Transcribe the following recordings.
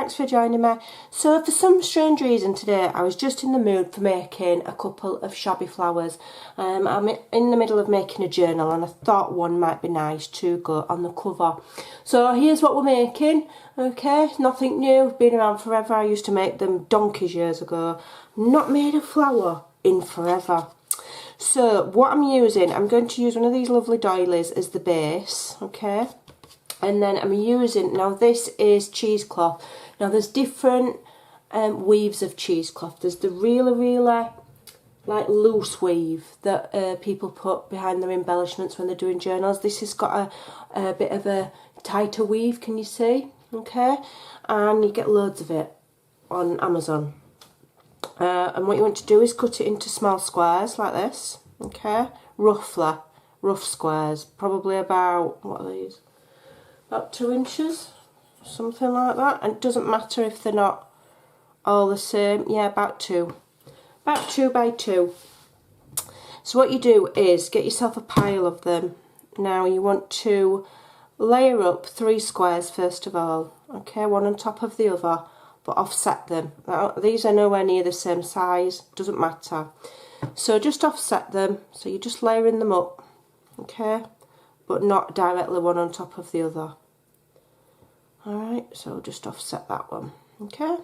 thanks for joining me. So for some strange reason today I was just in the mood for making a couple of shabby flowers. I'm in the middle of making a journal and I thought one might be nice to go on the cover. So here's what we're making. Okay, nothing new, been around forever. I used to make them donkeys years ago. Not made a flower in forever. So what I'm using, I'm going to use one of these lovely doilies as the base, okay? And then I'm using, now this is cheesecloth. Now there's different weaves of cheesecloth. There's the really like loose weave that people put behind their embellishments when they're doing journals. This has got a bit of a tighter weave, can you see? Okay, and you get loads of it on Amazon. And what you want to do is cut it into small squares like this, okay? Rough squares, probably about, what are these? About 2 inches, something like that. And it doesn't matter if they're not all the same. Yeah, about 2 by 2. So what you do is get yourself a pile of them. Now you want to layer up 3 squares first of all, okay, one on top of the other, but offset them. Now, these are nowhere near the same size, doesn't matter. So just offset them, so you're just layering them up, okay, but not directly one on top of the other. Alright, so just offset that one, okay.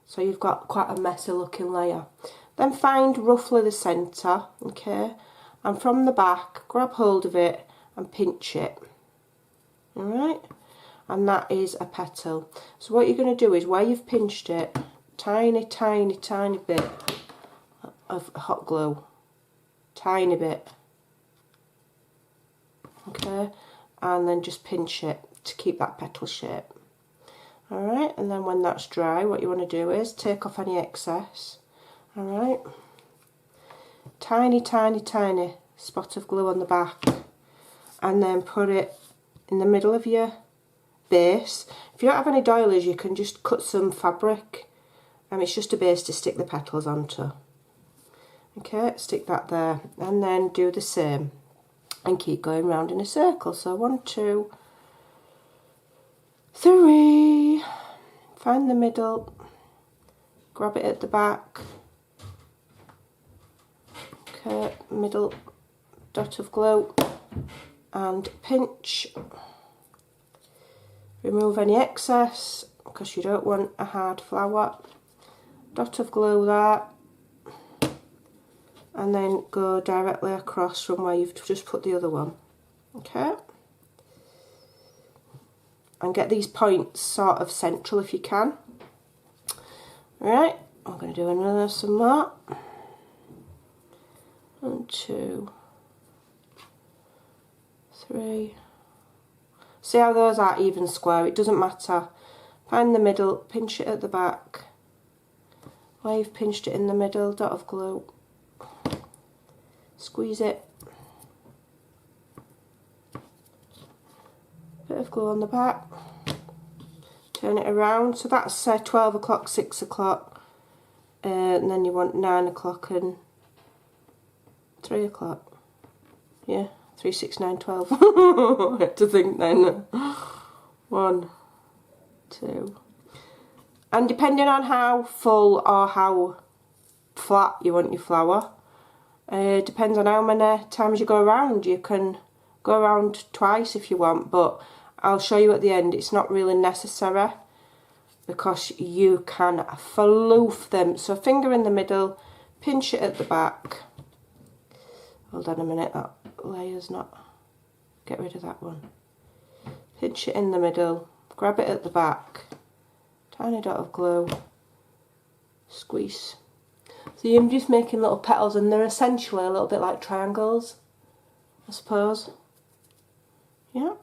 So you've got quite a messy looking layer. Then find roughly the centre, okay, and from the back, grab hold of it and pinch it. Alright, and that is a petal. So what you're going to do is, where you've pinched it, tiny bit of hot glue. Tiny bit. Okay, and then just pinch it to keep that petal shape. Alright, and then when that's dry, what you want to do is take off any excess. Alright, tiny spot of glue on the back, and then put it in the middle of your base. If you don't have any doilies, you can just cut some fabric, and it's just a base to stick the petals onto. Okay, stick that there, and then do the same and keep going round in a circle. So 1, 2, 3, find the middle, grab it at the back, okay, middle dot of glue, and pinch. Remove any excess because you don't want a hard flower. Dot of glue there, and then go directly across from where you've just put the other one, okay, and get these points sort of central if you can. Alright, I'm going to do some more. 1, 2, 3. See how those are even square, it doesn't matter. Find the middle, pinch it at the back. Where you've pinched it in the middle, dot of glue. Squeeze it. Bit of glue on the back. Turn it around. So that's 12 o'clock, 6 o'clock. And then you want 9 o'clock and 3 o'clock. Yeah, 3, 6, 9, 12. I had to think then. 1, 2. And depending on how full or how flat you want your flower, depends on how many times you go around. You can go around twice if you want, but I'll show you at the end it's not really necessary because you can floof them. So finger in the middle, pinch it at the back. Hold on a minute, that layer's not, get rid of that one. Pinch it in the middle, grab it at the back, tiny dot of glue, squeeze. So you're just making little petals, and they're essentially a little bit like triangles, I suppose. Yeah.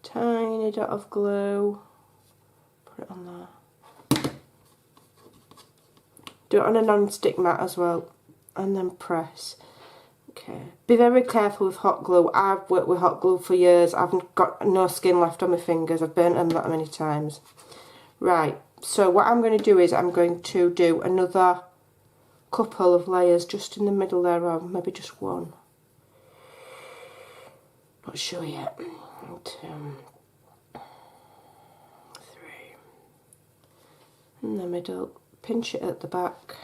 Tiny dot of glue, put it on there. Do it on a non-stick mat as well, and then press. Okay. Be very careful with hot glue. I've worked with hot glue for years. I've got no skin left on my fingers. I've burnt them that many times. Right. So what I'm going to do is I'm going to do another couple of layers just in the middle there, or maybe just one. Not sure yet. 1, 2, 3. in the middle, pinch it at the back,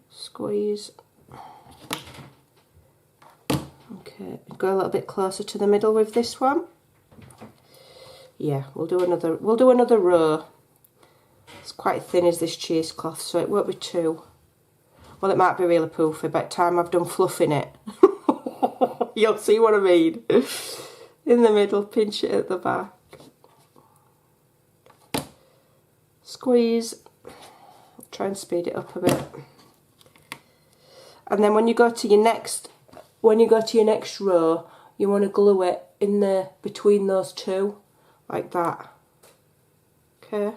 squeeze. Okay, go a little bit closer to the middle with this one. Yeah, we'll do another row. It's quite thin as this cheesecloth, so it won't be too, well, it might be really poofy by the time I've done fluffing it. You'll see what I mean. In the middle, pinch it at the back. Squeeze. Try and speed it up a bit. And then when you go to your next row, you want to glue it in the between those two, like that. Okay?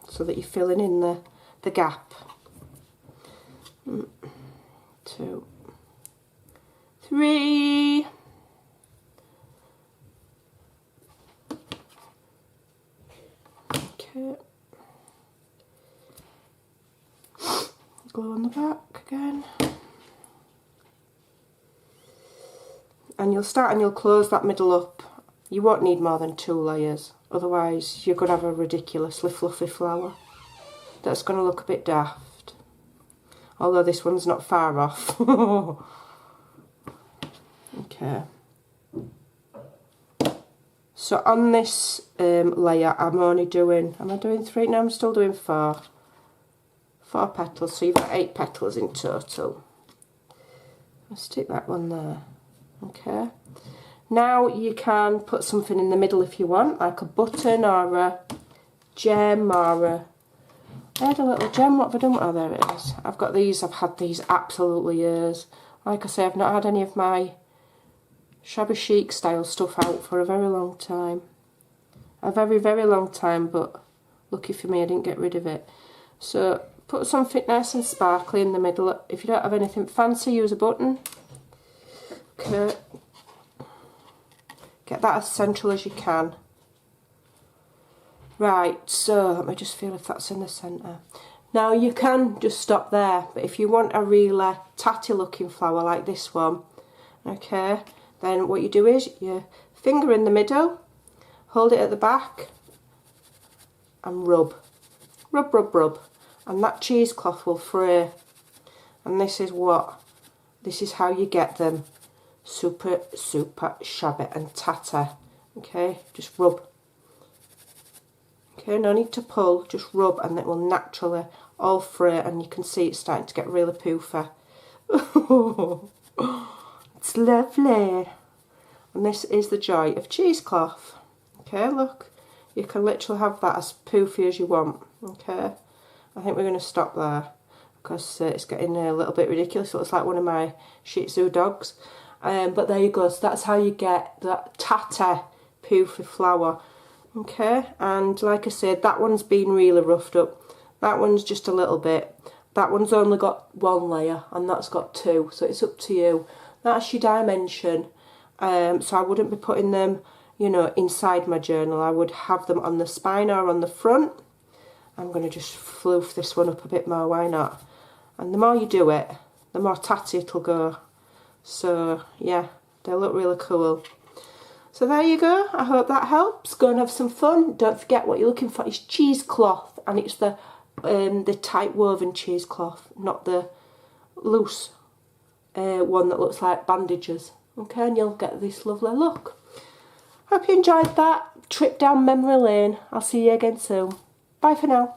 So that you're filling in the gap. 1, 2, 3. Okay. Glue on the back again. And you'll start and you'll close that middle up. You won't need more than 2 layers, otherwise you're going to have a ridiculously fluffy flower that's going to look a bit daft. Although this one's not far off. Okay. So on this layer I'm only doing, am I doing 3? No, I'm still doing 4. 4 petals, so you've got 8 petals in total. I'll stick that one there. Okay. Now you can put something in the middle if you want, like a button or a gem or a... I had a little gem, what have I done? Oh, there it is. I've got these, I've had these absolutely years. Like I say, I've not had any of my shabby chic style stuff out for a very long time. A very, very long time, but lucky for me I didn't get rid of it. So put something nice and sparkly in the middle. If you don't have anything fancy, use a button. Okay. Get that as central as you can. Right, so let me just feel if that's in the centre. Now you can just stop there, but if you want a really tatty looking flower like this one, okay, then what you do is you finger in the middle, hold it at the back and rub. Rub, rub, rub. And that cheesecloth will fray. And this is how you get them super, super shabby and tatty. Okay, just rub. Okay, no need to pull, just rub and it will naturally all fray and you can see it's starting to get really poofy. It's lovely. And this is the joy of cheesecloth. Okay, look, you can literally have that as poofy as you want. Okay, I think we're going to stop there because it's getting a little bit ridiculous. It looks like one of my Shih Tzu dogs. But there you go, so that's how you get that tatty poofy flower. Okay, and like I said, that one's been really roughed up. That one's just a little bit. That one's only got 1 layer and that's got 2, so it's up to you. That's your dimension. So I wouldn't be putting them, you know, inside my journal. I would have them on the spine or on the front. I'm going to just floof this one up a bit more, why not? And the more you do it, the more tatty it'll go. So yeah, they look really cool. So there you go, I hope that helps. Go and have some fun. Don't forget what you're looking for is cheesecloth, and it's the tight woven cheesecloth, not the loose one that looks like bandages. Okay, and you'll get this lovely look. Hope you enjoyed that trip down memory lane. I'll see you again soon. Bye for now.